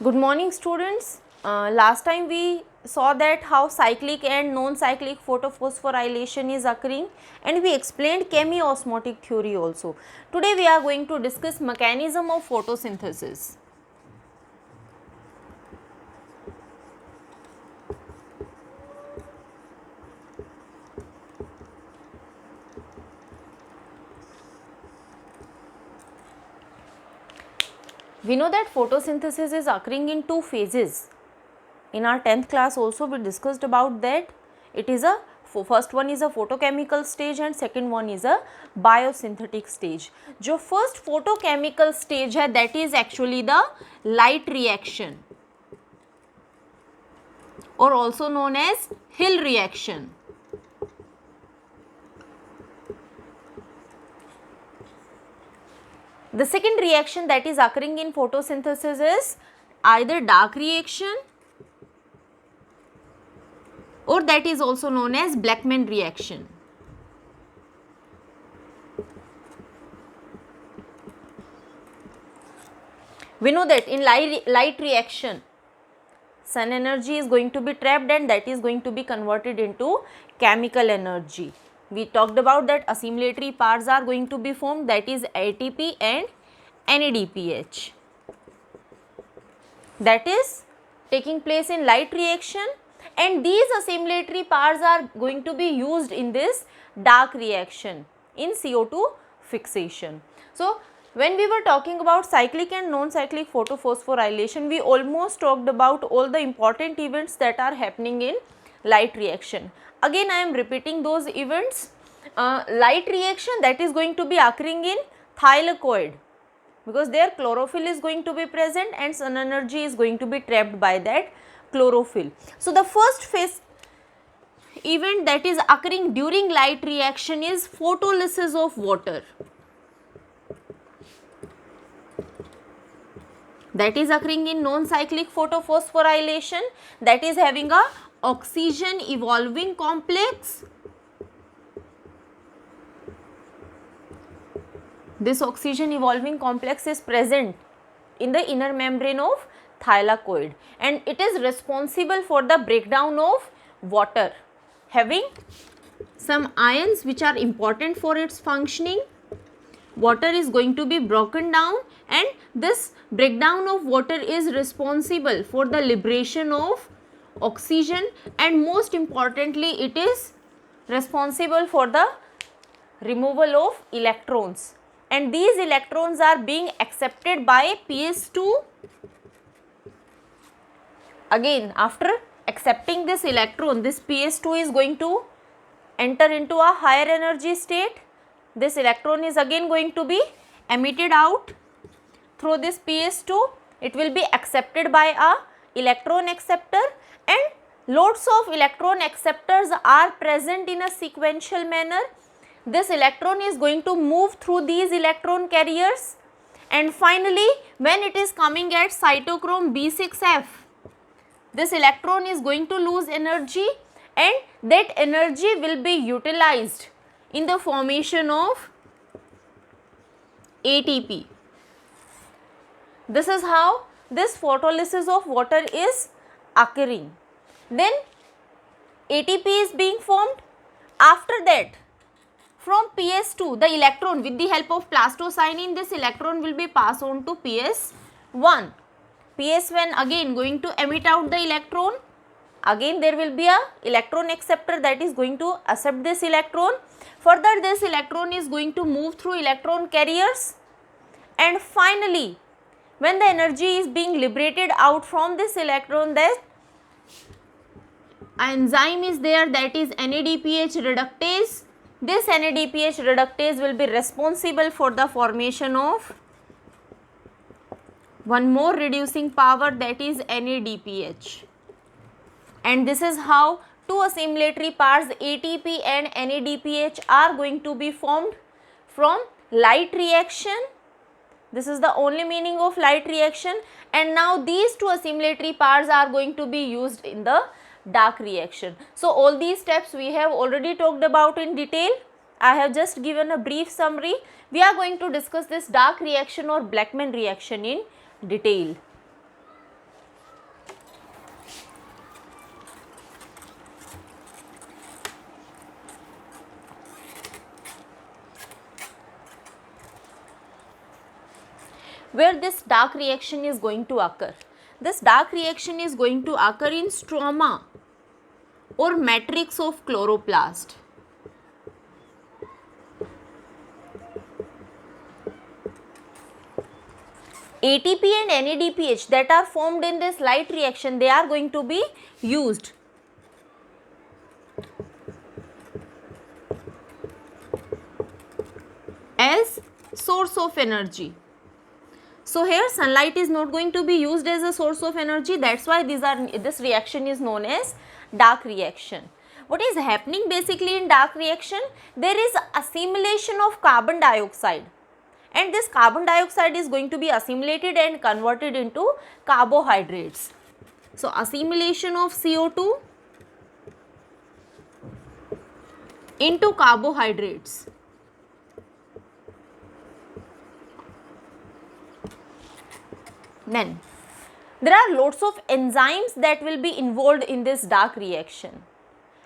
Good morning students. Last time we saw that how cyclic and non-cyclic photophosphorylation is occurring, and we explained chemiosmotic theory also. Today we are going to discuss mechanism of photosynthesis. We know that photosynthesis is occurring in two phases. In our 10th class also we discussed about that. It is a first one is a photochemical stage and second one is a biosynthetic stage. जो first photochemical stage है that is actually the light reaction or also known as Hill reaction. The second reaction that is occurring in photosynthesis is either dark reaction or that is also known as Blackman reaction. We know that in light reaction, sun energy is going to be trapped and that is going to be converted into chemical energy. We talked about that assimilatory paths are going to be formed, that is ATP and NADPH. That is taking place in light reaction, and these assimilatory paths are going to be used in this dark reaction in CO2 fixation. So, when we were talking about cyclic and non-cyclic photophosphorylation, we almost talked about all the important events that are happening in light reaction. Again I am repeating those events. Light reaction that is going to be occurring in thylakoid, because there chlorophyll is going to be present and sun energy is going to be trapped by that chlorophyll. So, the first phase event that is occurring during light reaction is photolysis of water. That is occurring in non-cyclic photophosphorylation, that is having a oxygen evolving complex. This oxygen evolving complex is present in the inner membrane of thylakoid and it is responsible for the breakdown of water, having some ions which are important for its functioning. Water is going to be broken down and this breakdown of water is responsible for the liberation of oxygen, and most importantly it is responsible for the removal of electrons, and these electrons are being accepted by PS2. Again, after accepting this electron, this PS2 is going to enter into a higher energy state. This electron is again going to be emitted out through this PS2. It will be accepted by a electron acceptor, and loads of electron acceptors are present in a sequential manner. This electron is going to move through these electron carriers, and finally when it is coming at cytochrome B6F, this electron is going to lose energy and that energy will be utilized in the formation of ATP. This is how this photolysis of water is occurring. Then ATP is being formed. After that, from PS2, the electron with the help of plastocyanin, this electron will be passed on to PS1. PS1 again going to emit out the electron. Again there will be a electron acceptor that is going to accept this electron. Further this electron is going to move through electron carriers, and finally when the energy is being liberated out from this electron, that enzyme is there, that is NADPH reductase. This NADPH reductase will be responsible for the formation of one more reducing power, that is NADPH, and this is how two assimilatory paths ATP and NADPH are going to be formed from light reaction. This is the only meaning of light reaction, and now these two assimilatory paths are going to be used in the dark reaction. So, all these steps we have already talked about in detail. I have just given a brief summary. We are going to discuss this dark reaction or Blackman reaction in detail. where this dark reaction is going to occur. This dark reaction is going to occur in stroma or matrix of chloroplast. ATP and NADPH that are formed in this light reaction, they are going to be used as source of energy. So here sunlight is not going to be used as a source of energy, that's why this reaction is known as dark reaction. What is happening basically in dark reaction? There is assimilation of carbon dioxide, and this carbon dioxide is going to be assimilated and converted into carbohydrates. So assimilation of CO2 into carbohydrates. Then there are lots of enzymes that will be involved in this dark reaction,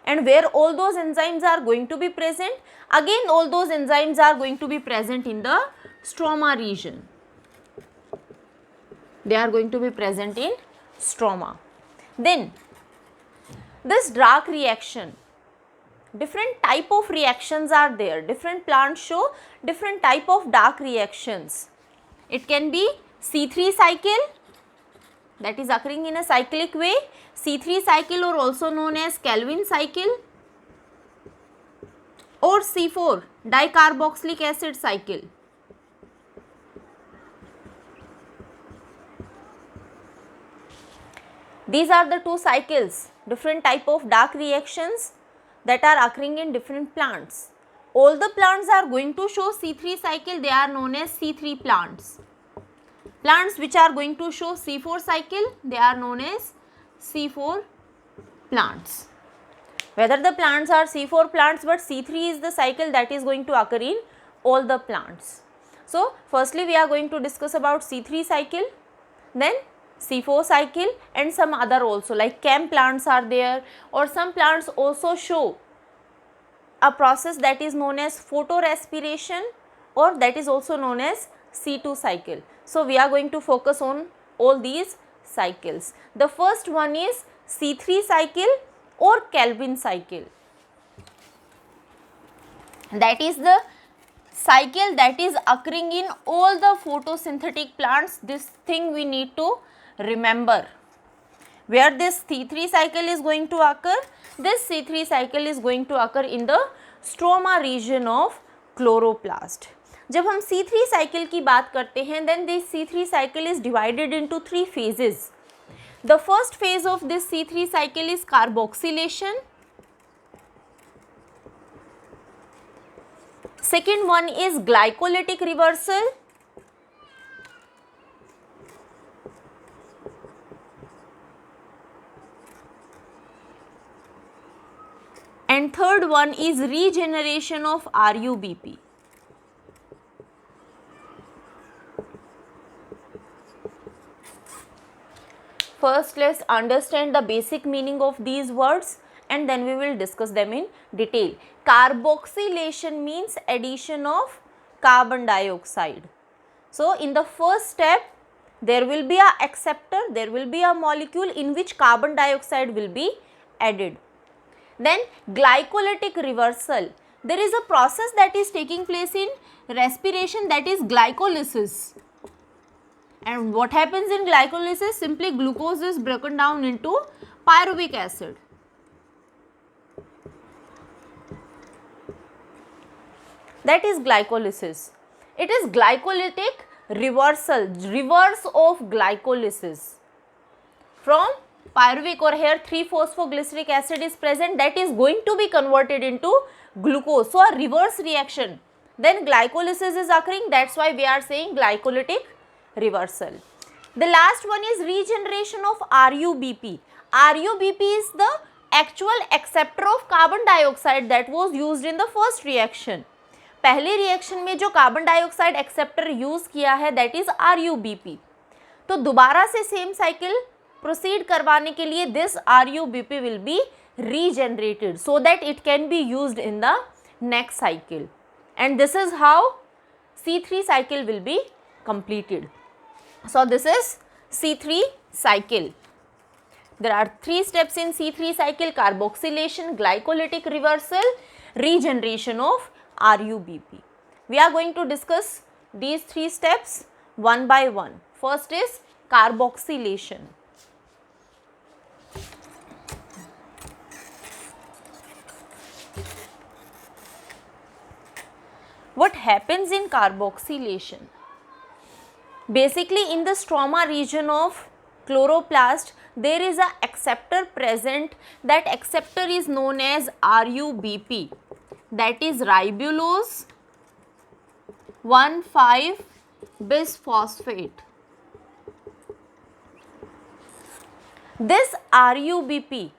and where all those enzymes are going to be present, again all those enzymes are going to be present in the stroma region. They are going to be present in stroma. Then this dark reaction, different type of reactions are there. Different plants show different type of dark reactions. It can be C3 cycle, that is occurring in a cyclic way. C3 cycle, or also known as Calvin cycle, or C4 dicarboxylic acid cycle. These are the two cycles, different type of dark reactions that are occurring in different plants. All the plants are going to show C3 cycle, they are known as C3 plants. Plants which are going to show C4 cycle, they are known as C4 plants. Whether the plants are C4 plants, but C3 is the cycle that is going to occur in all the plants. So firstly we are going to discuss about C3 cycle, then C4 cycle, and some other also, like chem plants are there, or some plants also show a process that is known as photorespiration, or that is also known as C2 cycle. So we are going to focus on all these cycles. The first one is C3 cycle or Calvin cycle. That is the cycle that is occurring in all the photosynthetic plants. This thing we need to remember. Where this C3 cycle is going to occur? This C3 cycle is going to occur in the stroma region of chloroplast. जब हम C3 cycle की बात करते हैं, then this C3 cycle is divided into three phases. The first phase of this C3 cycle is carboxylation. Second one is glycolytic reversal. And third one is regeneration of RUBP. First, let's understand the basic meaning of these words, and then we will discuss them in detail. Carboxylation means addition of carbon dioxide. So in the first step, there will be a acceptor, there will be a molecule in which carbon dioxide will be added. Then glycolytic reversal. There is a process that is taking place in respiration, that is glycolysis. And what happens in glycolysis? Simply glucose is broken down into pyruvic acid. That is glycolysis. It is glycolytic reversal, reverse of glycolysis. From pyruvic, or here 3-phosphoglyceric acid is present, that is going to be converted into glucose. So a reverse reaction. Then glycolysis is occurring, that's why we are saying glycolytic reversal. The last one is regeneration of RUBP. RUBP is the actual acceptor of carbon dioxide that was used in the first reaction. पहले reaction में जो carbon dioxide acceptor use किया है, that is RUBP. तो दोबारा से same cycle proceed करवाने के लिए this RUBP will be regenerated so that it can be used in the next cycle, and this is how C3 cycle will be completed. So this is C3 cycle. There are 3 steps in C3 cycle: carboxylation, glycolytic reversal, regeneration of RUBP. We are going to discuss these 3 steps one by one. First is carboxylation. What happens in carboxylation? Basically, in the stroma region of chloroplast, there is a acceptor present. That acceptor is known as RUBP, that is ribulose 1,5-bisphosphate. This RUBP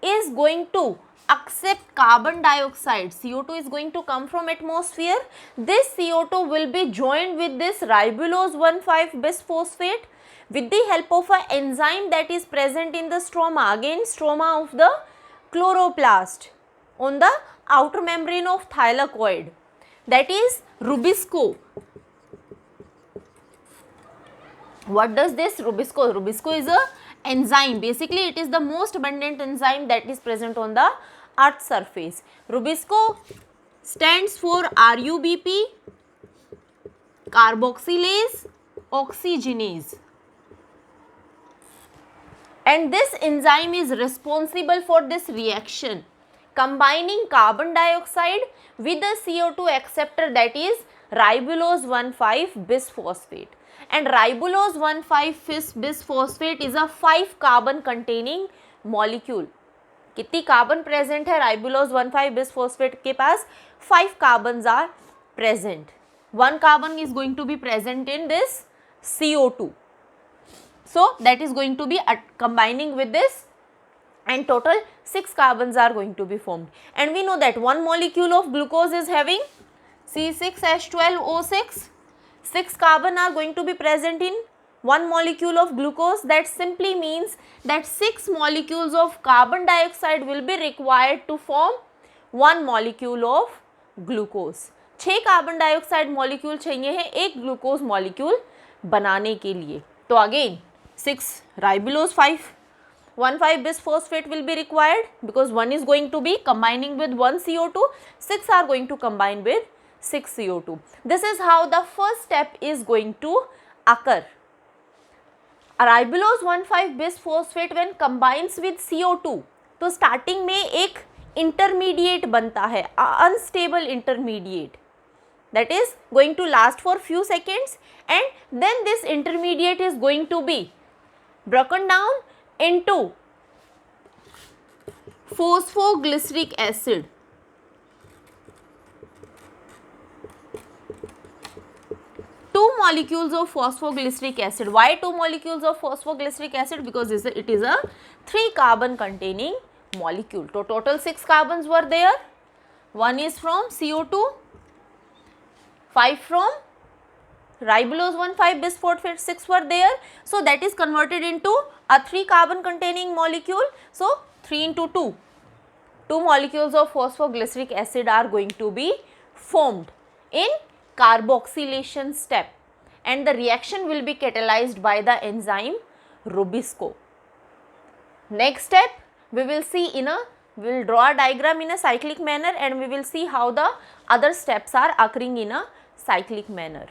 is going to accept carbon dioxide. CO2 is going to come from atmosphere. This CO2 will be joined with this ribulose 1,5-bisphosphate with the help of an enzyme that is present in the stroma, again stroma of the chloroplast, on the outer membrane of thylakoid, that is Rubisco. What does this Rubisco? Rubisco is a enzyme. Basically, it is the most abundant enzyme that is present on the Earth's surface. Rubisco stands for RUBP, carboxylase oxygenase. And this enzyme is responsible for this reaction, combining carbon dioxide with the CO2 acceptor, that is ribulose 1,5-bisphosphate. And ribulose 1,5-bisphosphate is a 5 carbon containing molecule. कितनी carbon present है ribulose 1,5-bisphosphate के पास? 5 carbons are present. 1 carbon is going to be present in this CO2. So that is going to be combining with this, and total 6 carbons are going to be formed. And we know that one molecule of glucose is having C6H12O6. 6 carbon are going to be present in one molecule of glucose. That simply means that 6 molecules of carbon dioxide will be required to form one molecule of glucose. 6 carbon dioxide molecule चाहिए है एक glucose molecule बनाने के लिए. तो again 6 ribulose 1,5-bisphosphate will be required, because one is going to be combining with 1 CO2, 6 are going to combine with 6 CO2. This is how the first step is going to occur. A ribulose 1,5-bisphosphate when combines with CO2, तो starting में एक intermediate बनता है, unstable intermediate, that is going to last for few seconds, and then this intermediate is going to be broken down into phosphoglyceric acid. Two molecules of phosphoglyceric acid. Why 2 molecules of phosphoglyceric acid? Because it is a 3 carbon containing molecule. So total 6 carbons were there. 1 is from CO2, 5 from ribulose 1,5-bisphosphate, 6 were there. So that is converted into a 3 carbon containing molecule. So 3 into 2. 2 molecules of phosphoglyceric acid are going to be formed in carboxylation step, and the reaction will be catalyzed by the enzyme Rubisco. Next step we will see we will draw a diagram in a cyclic manner, and we will see how the other steps are occurring in a cyclic manner.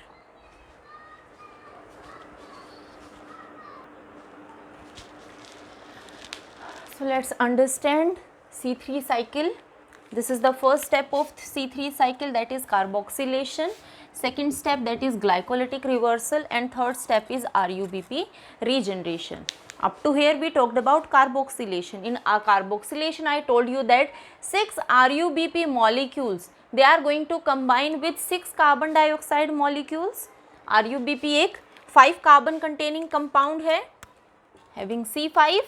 So let's understand C3 cycle. This is the first step of C3 cycle, that is carboxylation. Second step, that is glycolytic reversal, and third step is RUBP regeneration. Up to here we talked about carboxylation. In carboxylation I told you that 6 RUBP molecules, they are going to combine with 6 carbon dioxide molecules. RUBP एक 5 carbon containing compound है, having C5,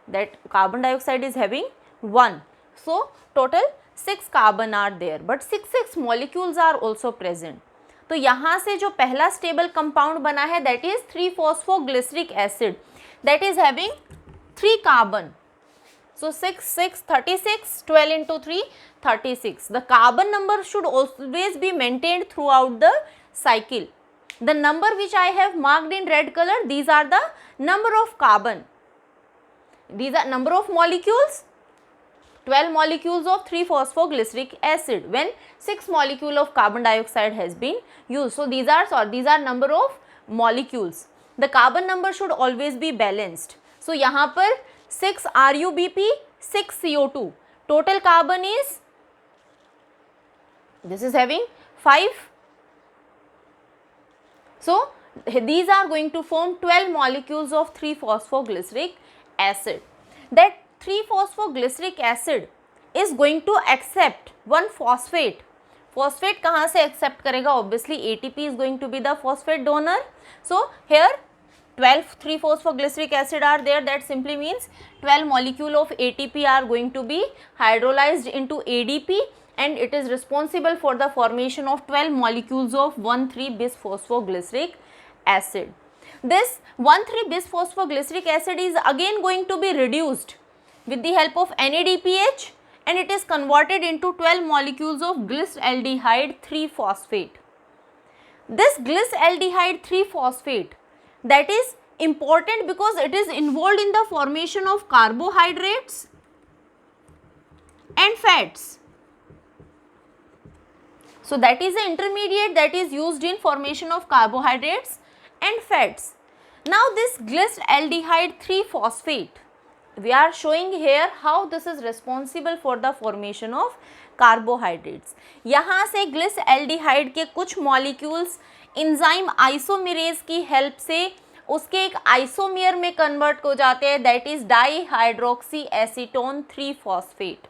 that carbon dioxide is having 1. So total 6 carbon are there, but 6 molecules are also present. तो यहाँ से जो पहला stable compound बना है, that is 3-phosphoglyceric acid, that is having 3 carbon. So 6, 6, 36, 12 into 3, 36. The carbon number should always be maintained throughout the cycle. The number which I have marked in red color, these are the number of carbon. These are number of molecules. 12 molecules of 3-phosphoglyceric acid when 6 molecule of carbon dioxide has been used. So these are number of molecules. The carbon number should always be balanced. So यहाँ पर 6 RuBp, 6 CO2. Total carbon is, this is having 5. So these are going to form 12 molecules of 3-phosphoglyceric acid. That 3-phosphoglyceric acid is going to accept one phosphate. Phosphate कहाँ से accept करेगा? Obviously ATP is going to be the phosphate donor. So here 12 3-phosphoglyceric acid are there. That simply means 12 molecule of ATP are going to be hydrolyzed into ADP, and it is responsible for the formation of 12 molecules of 1,3-bisphosphoglyceric acid. This 1,3-bisphosphoglyceric acid is again going to be reduced with the help of NADPH, and it is converted into 12 molecules of glyceraldehyde 3-phosphate. This glyceraldehyde 3-phosphate, that is important because it is involved in the formation of carbohydrates and fats. So that is the intermediate that is used in formation of carbohydrates and fats. Now this glyceraldehyde 3-phosphate, we are showing here how this is responsible for the formation of carbohydrates. यहाँ से glyceraldehyde के कुछ molecules enzyme isomerase की help से उसके एक आइसोमियर में convert हो जाते हैं, that is dihydroxy acetone 3-phosphate.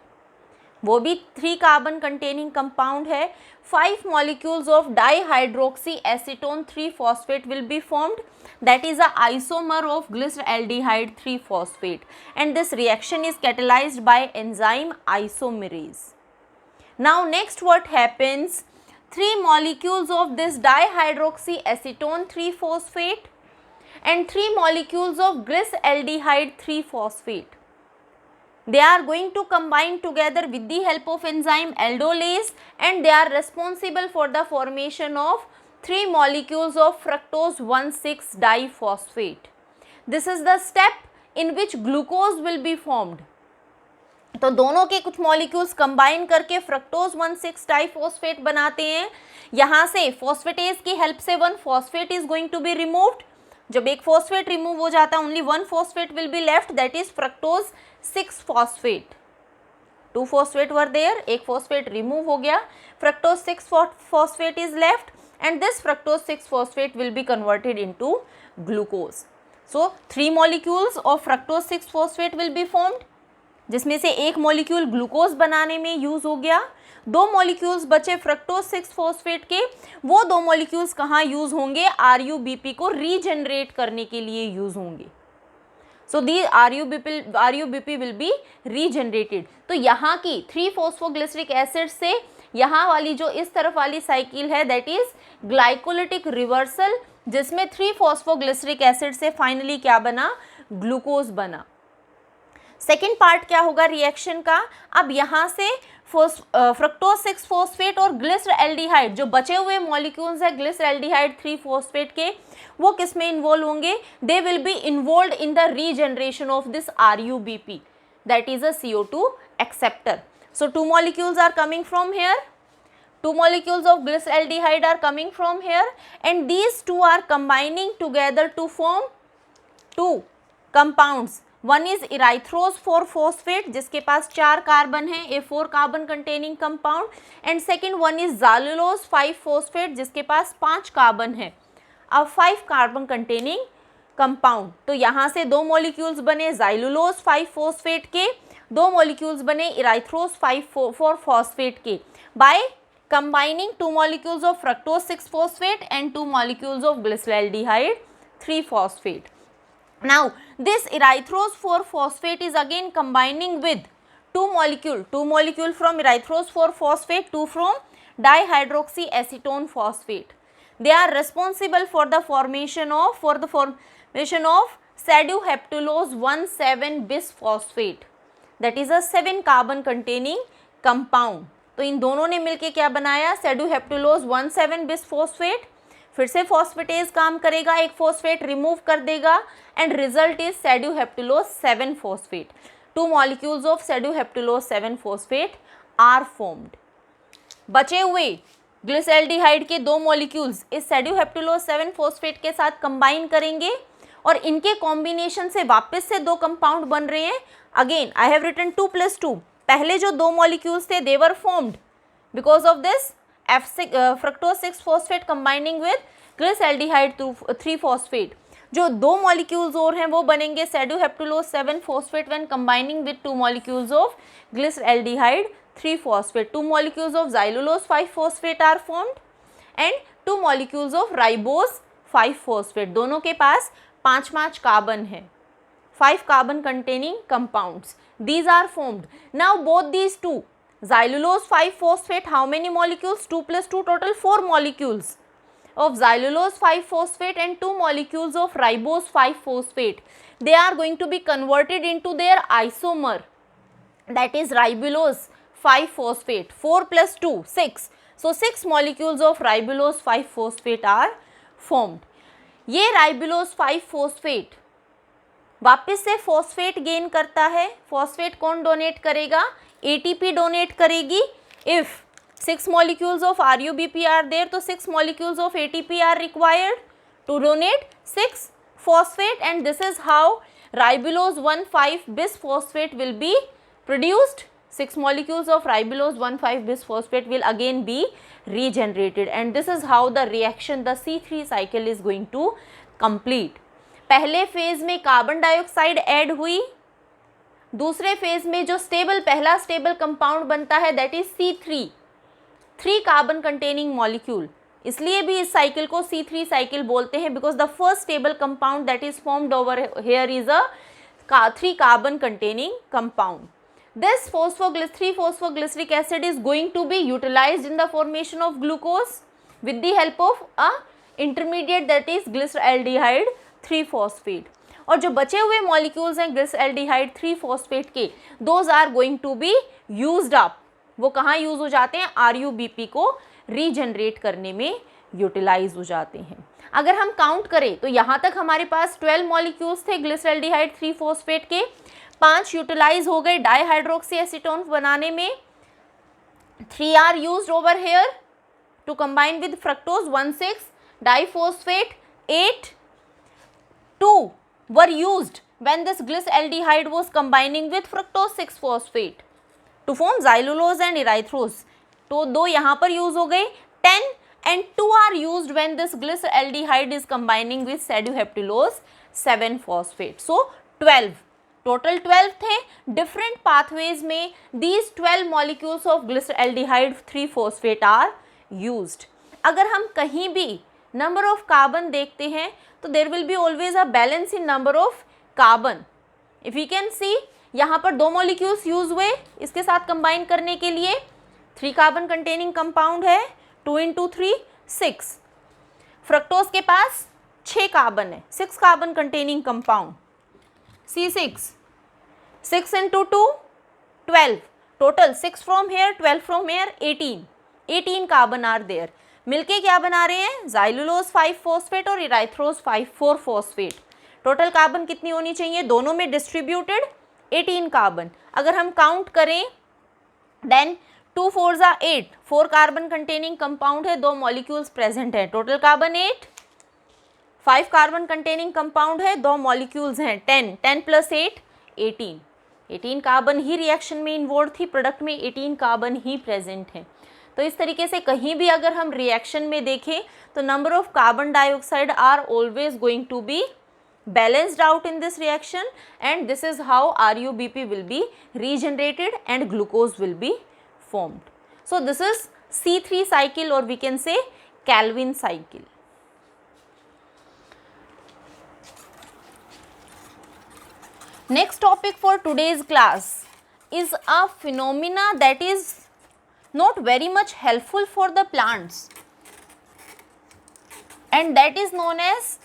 वो भी 3 कार्बन कंटेनिंग कंपाउंड है. 5 molecules of dihydroxy acetone 3-phosphate will be formed, that is a isomer of glyceraldehyde 3-phosphate, and this reaction is catalyzed by enzyme isomerase. Now next what happens, 3 molecules of this dihydroxy acetone 3-phosphate and 3 molecules of glyceraldehyde 3-phosphate. They are going to combine together with the help of enzyme aldolase, and they are responsible for the formation of 3 molecules of fructose 1,6-diphosphate. This is the step in which glucose will be formed. तो दोनों के कुछ molecules combine करके fructose 1,6-डाइफॉस्फेट बनाते हैं. यहाँ से phosphatase की हेल्प से 1 phosphate is going to be removed. जब एक फॉस्फेट रिमूव हो जाता है, only 1 phosphate will be left, that is fructose 6-phosphate. 2 phosphate were there, एक phosphate रिमूव हो गया, fructose 6-phosphate is left, and this fructose 6-phosphate will be converted into glucose. So 3 molecules of fructose 6-phosphate will be formed, जिसमें से एक molecule glucose बनाने में use हो गया. 2 मॉलिक्यूल्स बचे फ्रक्टोज 6-phosphate के. वो 2 मॉलिक्यूल्स कहाँ यूज होंगे? RuBp को रीजनरेट करने के लिए यूज होंगे. सो दी RuBp विल बी रीजनरेटेड. तो यहाँ की 3-phosphoglyceric एसिड से यहाँ वाली जो इस तरफ वाली साइकिल है, दैट इज ग्लाइकोलिटिक रिवर्सल, जिसमें 3-phosphoglyceric एसिड से फाइनली क्या बना? ग्लूकोज बना. सेकेंड पार्ट क्या होगा रिएक्शन का? अब यहाँ से फ्रक्टोज 6-phosphate और ग्लिसरैल्डिहाइड, जो बचे हुए मॉलिक्यूल्स है ग्लिसरैल्डिहाइड 3-phosphate के, वो किस में इन्वॉल्व होंगे? They will be involve in the regeneration of this RuBp, that is a CO2 acceptor. So 2 molecules are coming from here, 2 molecules of glyceraldehyde are coming from here, and these 2 are combining together to form 2 compounds. One is erythrose 4-phosphate, जिसके पास 4 carbon है, a 4 carbon containing compound, and second one is xylulose 5-phosphate, जिसके पास 5 carbon है, अब 5 carbon containing compound. तो यहाँ से 2 molecules बने ज़ाइलुलोज 5-phosphate के, 2 मॉलिक्यूल्स बने इराइथ्रोज 4-phosphate के, bye combining 2 molecules of fructose 6-phosphate and 2 molecules of glyceraldehyde 3-phosphate. Now this erythrose 4-phosphate is again combining with 2 molecule from erythrose 4-phosphate, 2 from dihydroxyacetone phosphate. They are responsible for the formation of pseudoheptulose 1,7-bisphosphate, that is a 7 carbon containing compound. तो इन दोनों ने मिलके क्या बनाया? pseudoheptulose 1,7-bisphosphate. फिर से phosphatase काम करेगा, एक फॉस्फेट रिमूव कर देगा and result is sedoheptulose 7 phosphate. 2 molecules of sedoheptulose 7 phosphate are formed. बचे हुए ग्लिसरॉल्डिहाइड के 2 मॉलिक्यूल्स इस सेड्यूहेप्टुलोज 7 फॉस्फेट के साथ कंबाइन करेंगे और इनके कॉम्बिनेशन से वापस से 2 कंपाउंड बन रहे हैं. Again I have written 2 + 2. पहले जो 2 मॉलिक्यूल्स थे they were formed because of this fructose 6 phosphate combining with glyceraldehyde 3 phosphate. जो 2 मॉलिक्यूल्स और हैं वो बनेंगे sedoheptulose 7 phosphate when combining with 2 molecules of glyceraldehyde 3 phosphate. 2 molecules of xylulose 5 phosphate are formed and 2 molecules of ribose 5 phosphate. दोनों के पास 5 carbon है. 5 carbon containing compounds. These are formed. Now both these two, xylulose 5 phosphate, how many molecules? 2 + 2 total 4 molecules of xylulose 5 phosphate and 2 molecules of ribose 5 phosphate. They are going to be converted into their isomer, that is ribulose 5 phosphate. 4 + 2 6. So 6 molecules of ribulose 5 phosphate are formed. ये ribulose 5 phosphate वापस से phosphate gain करता है. Phosphate कौन donate करेगा? ATP donate करेगी. If 6 molecules of RUBP are there, तो 6 molecules of ATP are required to donate 6 phosphate, and this is how ribulose 1,5 bisphosphate will be produced. 6 molecules of ribulose 1,5 bisphosphate will again be regenerated, and this is how the reaction, the C3 cycle is going to complete. पहले phase में carbon dioxide add हुई, दूसरे phase में जो पहला stable compound बनता है that is C3, 3 carbon containing molecule. इसलिए भी इस साइकिल को C3 साइकिल बोलते हैं because the first stable compound that is formed over here is a 3 carbon containing compound. This 3-phosphoglyceric acid is going to be utilized in the formation of glucose with the help of a intermediate that is glyceraldehyde 3 phosphate. और जो बचे हुए molecules हैं glyceraldehyde 3 phosphate के, those are going to be used up. वो कहाँ use हो जाते हैं? RUBP को रीजनरेट करने में यूटिलाइज हो जाते हैं. अगर हम काउंट करें तो यहाँ तक हमारे पास 12 मॉलिक्यूल्स थे ग्लिसरॉल्डिहाइड 3 फॉस्फेट के. 5 यूटिलाइज हो गए डाईहाइड्रोक्सी एसीटोन बनाने में. 3 are used over here to combine with fructose 1,6 diphosphate. 8 2 were used when this glyceraldehyde was combining with fructose 6 phosphate to form xylulose and erythrose. तो 2 यहाँ पर यूज हो गए. 10 and 2 are used when this glyceraldehyde is combining with seduheptulose 7 phosphate. So 12, total 12 थे. different pathways में these 12 molecules of glyceraldehyde 3 phosphate are used. अगर हम कहीं भी number of carbon देखते हैं तो there will be always a balance in number of carbon. if we can see यहाँ पर 2 molecules use हुए इसके साथ combine करने के लिए. 3 carbon containing compound है. 2 × 3 6. फ्रक्टोज के पास 6 कार्बन है. 6 carbon containing compound C6. 6 × 2 12. Total 6 from here 12 from here 18 carbon are there. मिलके क्या बना रहे हैं? xylulose 5 फॉस्फेट और इराइथ्रोज 4 फॉस्फेट. टोटल कार्बन कितनी होनी चाहिए? दोनों में डिस्ट्रीब्यूटेड 18 कार्बन. अगर हम काउंट करें देन 2 4 8. 4 कार्बन कंटेनिंग कंपाउंड है. 2 मॉलिक्यूल्स प्रेजेंट है. Total carbon 8. 5 carbon containing compound है. 2 मॉलिक्यूल्स हैं 10. 10 + 8 18. 18 कार्बन ही रिएक्शन में इन्वॉल्व थी. प्रोडक्ट में 18 कार्बन ही प्रेजेंट है. तो इस तरीके से कहीं भी अगर हम रिएक्शन में देखें तो number of carbon dioxide are always going to be balanced out in this reaction, and this is how RUBP will be regenerated and glucose will be formed. So this is C3 cycle, or we can say Calvin cycle. Next topic for today's class is a phenomena that is not very much helpful for the plants, and that is known as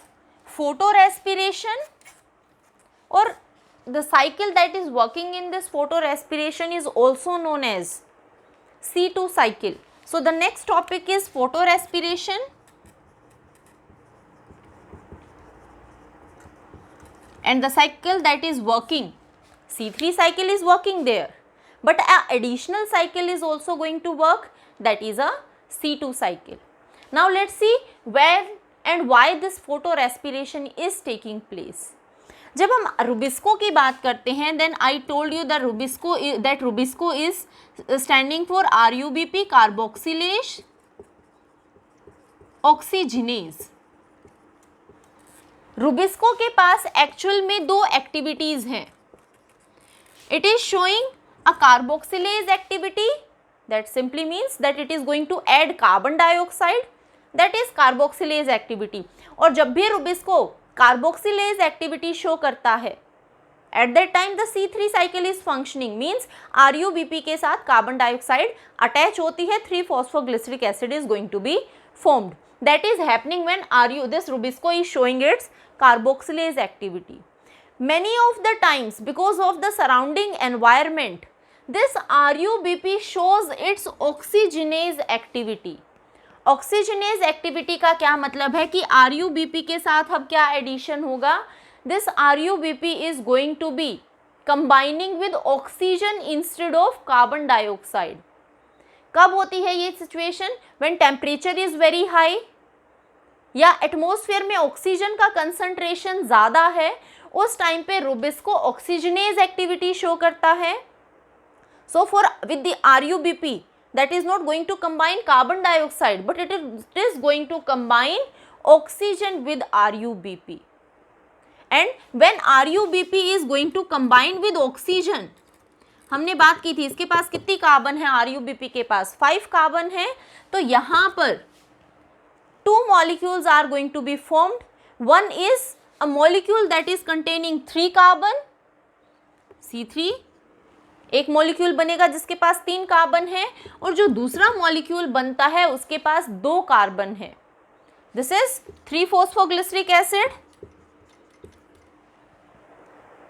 photorespiration, or the cycle that is working in this photorespiration is also known as C2 cycle. So the next topic is photorespiration. and the cycle that is working, C3 cycle is working there, but a additional cycle is also going to work, that is a C2 cycle. Now let's see where and why this photorespiration is taking place. जब हम Rubisco की बात करते हैं, then I told you that Rubisco is standing for RUBP, carboxylase oxygenase. Rubisco के पास actual में दो एक्टिविटीज हैं. It is showing a carboxylase activity, that simply means that it is going to add carbon dioxide, that is carboxylase activity. और जब भी Rubisco carboxylase activity show करता है, at that time the C3 cycle is functioning, means RUBP के साथ carbon dioxide attach होती है, 3-phosphoglyceric acid is going to be formed. That is happening when this Rubisco is showing its carboxylase activity. Many of the times, because of the surrounding environment, this RUBP shows its oxygenase activity. Oxygenase activity का क्या मतलब है कि RUBP के साथ अब क्या addition होगा, this RUBP is going to be combining with oxygen instead of carbon dioxide. कब होती है ये situation, when temperature is very high या एटमॉस्फेयर में ऑक्सीजन का कंसंट्रेशन ज़्यादा है, उस टाइम पे रुबिस्को ऑक्सीजनेज एक्टिविटी शो करता है. So for with the RUBP that is not going to combine carbon dioxide, but it is going to combine oxygen with RUBP. And when RUBP is going to combine with oxygen, हमने बात की थी इसके पास कितनी carbon है, RUBP के पास 5 carbon है, तो यहाँ पर 2 molecules are going to be formed. One is a molecule that is containing 3 carbon, C3. एक मॉलिक्यूल बनेगा जिसके पास 3 कार्बन है, और जो दूसरा मॉलिक्यूल बनता है उसके पास 2 कार्बन है. दिस इज 3-phosphoglyceric acid,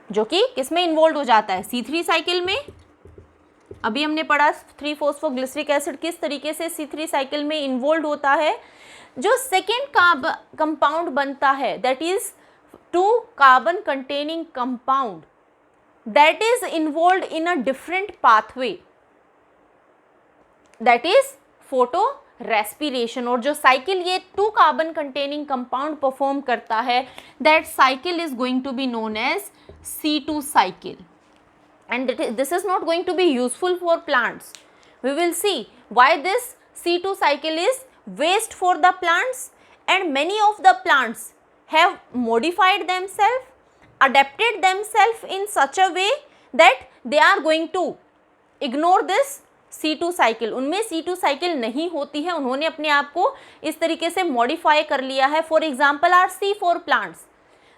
जो कि किसमें इन्वॉल्व हो जाता है, C3 साइकिल में. अभी हमने पढ़ा 3-phosphoglyceric acid किस तरीके से C3 साइकिल में इन्वॉल्व होता है. जो सेकेंड कंपाउंड बनता है, that is 2 carbon containing compound, that is involve in a different pathway, that is photo respiration. और जो साइकिल ये 2 कार्बन कंटेनिंग कंपाउंड परफॉर्म करता है, that cycle is going to be known as C2 cycle. And this is not going to be useful for plants. We will see why this C2 cycle is waste for the plants, and many of the plants have modified themselves, adapted themselves in such a way that they are going to ignore this C2 cycle. उनमें C2 cycle नहीं होती है, उन्होंने अपने आप को इस तरीके से modify कर लिया है. For example are C4 plants.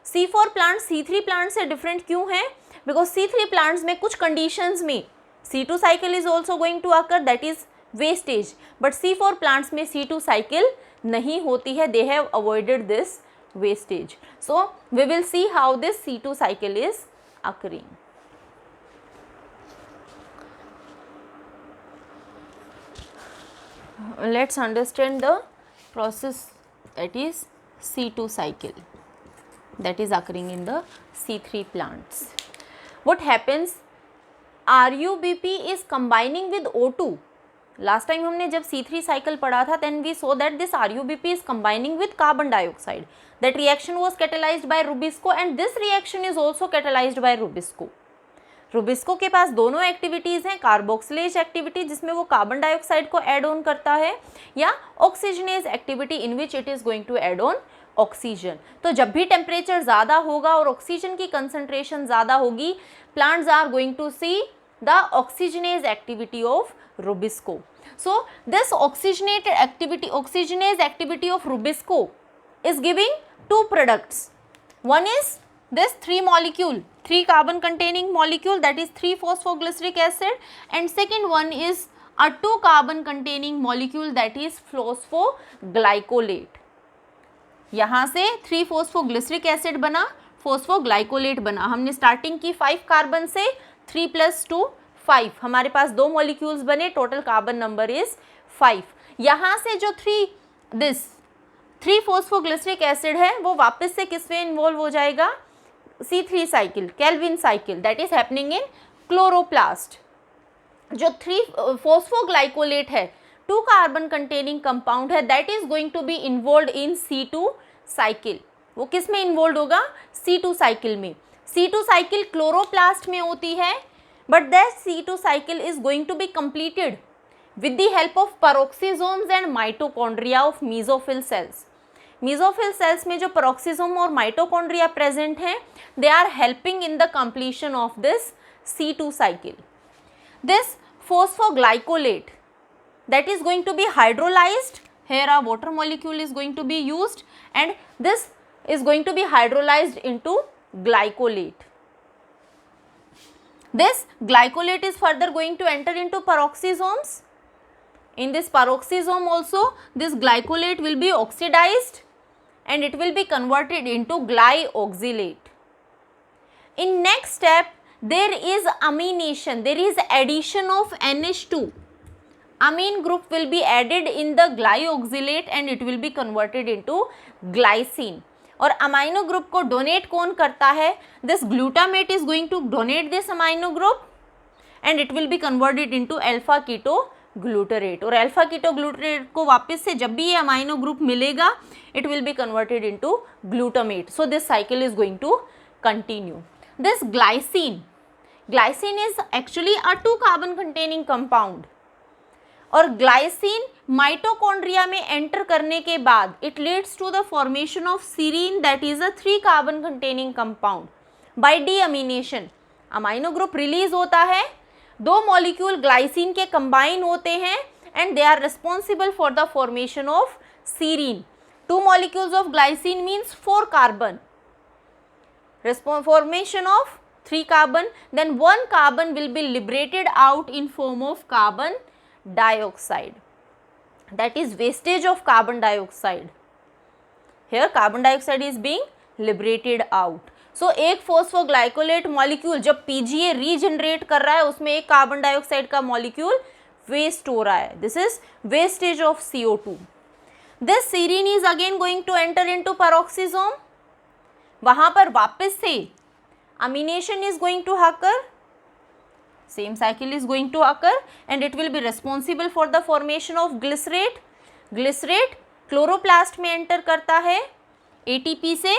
C4 plants C3 plants से different क्यों है? Because C3 plants में कुछ conditions में C2 cycle is also going to occur, that is wastage, but C4 plants में C2 cycle नहीं होती है, they have avoided this wastage. So we will see how this C2 cycle is occurring. Let's understand the process that is C2 cycle that is occurring in the C3 plants. What happens? RUBP is combining with O2. Last time हमने जब C3 cycle पढ़ा था, then we saw that this RUBP is combining with carbon dioxide. That reaction was catalyzed by Rubisco, and this reaction is also catalyzed by Rubisco. Rubisco के पास दोनों activities हैं, carboxylase activity जिसमें वो carbon dioxide को add on करता है, या oxygenase activity in which it is going to add on oxygen. तो जब भी टेम्परेचर ज़्यादा होगा और ऑक्सीजन की कंसंट्रेशन ज़्यादा होगी, plants are going to see the oxygenase activity of Rubisco. So this oxygenase activity of Rubisco is giving 2 products. One is this 3 carbon containing molecule, that is 3-phosphoglyceric acid, and second one is a 2 carbon containing molecule, that is phosphoglycolate. यहाँ से 3-phosphoglyceric acid बना, phosphoglycolate बना. हमने starting की 5 carbon से, 3 + 2 5, हमारे पास 2 molecules बने, total carbon number is 5. यहाँ से जो 3-phosphoglyceric acid है वो वापस से किस में इन्वॉल्व हो जाएगा, C3 cycle, Calvin cycle, that is happening in chloroplast. जो 3 phosphoglycolate है, 2 कार्बन कंटेनिंग कंपाउंड है, that is going to be involve in C2 cycle. वो किस में इन्वॉल्व होगा? C2 साइकिल में. C2 साइकिल क्लोरोप्लास्ट में होती है, but that C2 cycle is going to be completed with the help of peroxisomes and mitochondria of mesophyll cells. Mesophyll cells में जो peroxisome और mitochondria present हैं, they are helping in the completion of this C2 cycle. This phosphoglycolate that is going to be hydrolyzed, here a water molecule is going to be used and this is going to be hydrolyzed into glycolate. This glycolate is further going to enter into peroxisomes. In this peroxisome also, this glycolate will be oxidized and it will be converted into glyoxylate. In next step, there is amination, there is addition of NH2. Amine group will be added in the glyoxylate and it will be converted into glycine. और amino group को donate कौन करता है? This glutamate is going to donate this amino group and it will be converted into alpha keto glutarate. और alpha keto glutarate को वापस से जब भी ये अमाइनो ग्रुप मिलेगा, it will be converted into glutamate. So this cycle is going to continue. This glycine, glycine is actually a 2 carbon containing compound. और glycine mitochondria में एंटर करने के बाद it leads to the formation of serine, that is a 3 carbon containing compound. By deamination amino group release होता है, 2 molecule glycine के combine होते हैं and they are responsible for the formation of serine. 2 molecules of glycine means 4 carbon, formation of 3 carbon, then 1 carbon will be liberated out in form of carbon dioxide, that is wastage of carbon dioxide. Here carbon dioxide is being liberated out. So एक phosphoglycolate molecule जब PGA regenerate कर रहा है, उसमें एक carbon dioxide का molecule waste हो रहा है. This is wastage of CO2. This serine is again going to enter into peroxisome. वहां पर वापस से amination is going to occur, same cycle is going to occur and it will be responsible for the formation of glycerate. Glycerate chloroplast में enter करता है, ATP से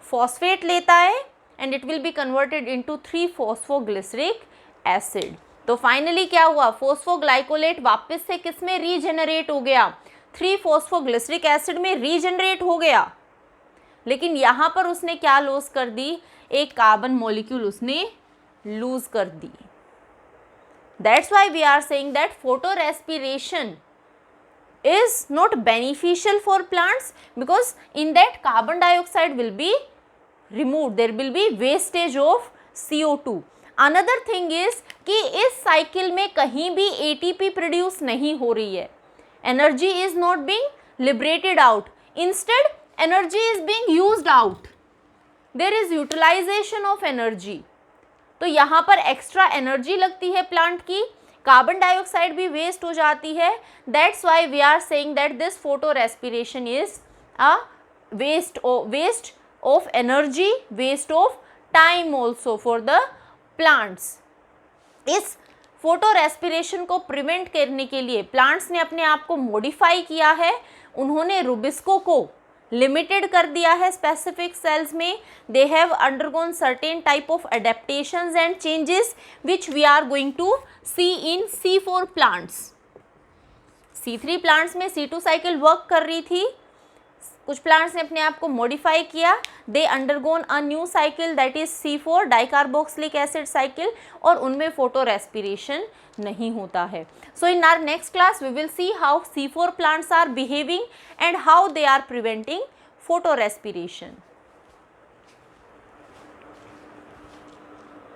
phosphate लेता है and it will be converted into 3-phosphoglyceric acid. तो finally क्या हुआ? फोस्फोग्लाइकोलेट वापस से किस में रीजनरेट हो गया? 3-phosphoglyceric acid में रीजनरेट हो गया. लेकिन यहाँ पर उसने क्या लॉस कर दी? एक कार्बन मॉलिक्यूल उसने लूज कर दी. That's why we are saying that photorespiration is not beneficial for plants, because in that carbon dioxide will be removed, there will be wastage of CO2. Another thing is कि इस cycle में कहीं भी ATP produce नहीं हो रही है, energy is not being liberated out, instead energy is being used out, there is utilization of energy. तो यहाँ पर एक्स्ट्रा एनर्जी लगती है प्लांट की, कार्बन डाइऑक्साइड भी वेस्ट हो जाती है. That's why we are saying that this photo respiration is a waste of energy, waste of time also for the plants. इस फोटो रेस्पिरेशन को प्रिवेंट करने के लिए प्लांट्स ने अपने आप को मॉडिफाई किया है. उन्होंने रुबिस्को को लिमिटेड कर दिया है स्पेसिफिक सेल्स में. They have undergone certain type of adaptations and changes which we are going to see in C4 plants. C3 plants में C2 साइकिल वर्क कर रही थी, कुछ प्लांट्स ने अपने आप को मॉडिफाई किया. They undergone a new cycle that is C4 dicarboxylic acid cycle, और उनमें फोटो रेस्पिरेशन नहीं होता है. So in our next class we will see how C4 plants are behaving and how they are preventing photorespiration.